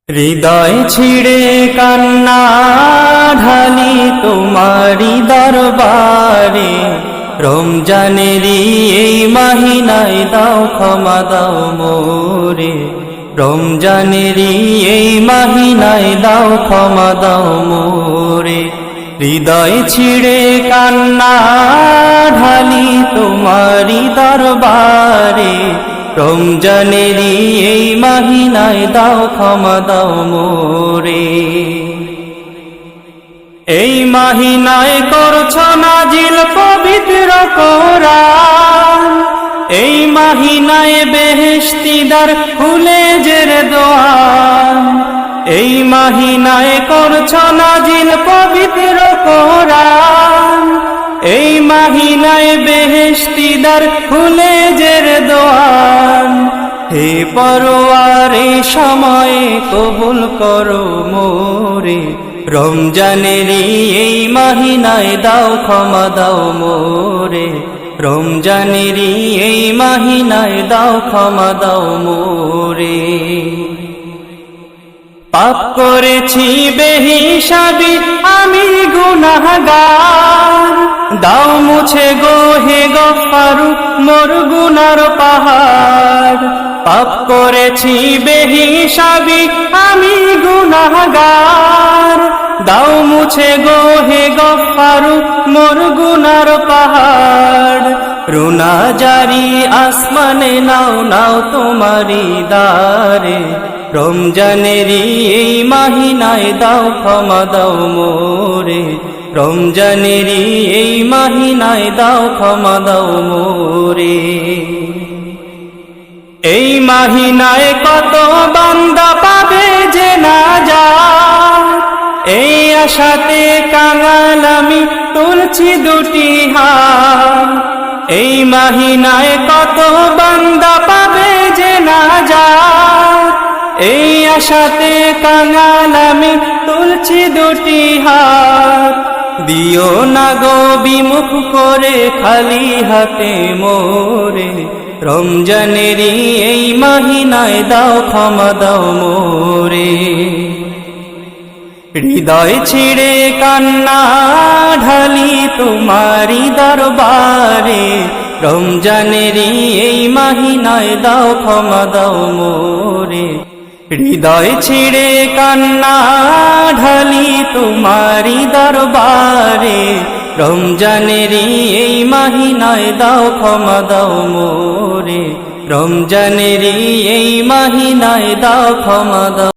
হৃদয় ছিড়ে কান্না ঢালি তোমারি দরবারে, রমজানেরই এই মাহিনায় দাও ক্ষমা দাও মোরে। রমজানেরই এই মাহিনায় দাও ক্ষমা দাও মোরে। হৃদয় ছিড়ে কান্না ঢালি তোমারি দরবারে, রমজানেরই এই মাহিনায় দাও ক্ষমা দাও মোরে। এই মাহিনায় করছো নাজিল পবিত্র কোরআন, এই মাহিনায় বেহেশতি দ্বার খুলে জের দোয়ান। এই মাহিনায় করছো নাজিল পবিত্র কোরআন, এই মাহিনায় বেহেশতি দ্বার খুলে জের দোয়ান। হে পরওয়ার এই সময়ে কবুল করো মোরে, রমজানেরই এই মাহিনায় দাও ক্ষমা দাও মোরে। রমজানেরই এই মাহিনায় দাও ক্ষমা দাও মোরে। পাপ করেছি বেহিসাবি আমি গুনাহগার, দাও মুছে গো হে গফফারু মোর গুনার পাহাড়। পাপ করেছি বেহিসাবি আমি গুনাহগার, দাও মুছে গো হে গফফারু মোর গুনার পাহাড়। রুনা জারি আসমানে নাও নাও তোমারি দারে, রমজানেরই এই মাহিনায় দাও ক্ষমা দাও মোরে। রমজানেরই এই মাহিনায় দাও ক্ষমা দাও মোরে। এই মাহিনায় কত বান্দা পাবে যে নাজাত, এই আশাতে কাঙাল আমি তুলছি দুটি হাত। এই মাহিনায় কত বান্দা পাবে যে নাজাত, এই আশাতে কাঙাল আমি তুলছি দুটি হাত। দিও না গো বিমুখ করে খালি হাতে মোরে, রমজানেরই এই মাহিনায় দাও ক্ষমা দাও মোরে। হৃদয় ছিড়ে কান্না ঢালি তোমারি দরবারে, রমজানেরই এই মাহিনায় দাও ক্ষমা দাও মোরে। হৃদয় ছিড়ে কান্না ঢালি তোমারি দরবারে, রমজানেরই এই মাহিনায় দাও ক্ষমা দাও মোরে। রমজানেরই এই মাহিনায় দাও ক্ষমা দাও।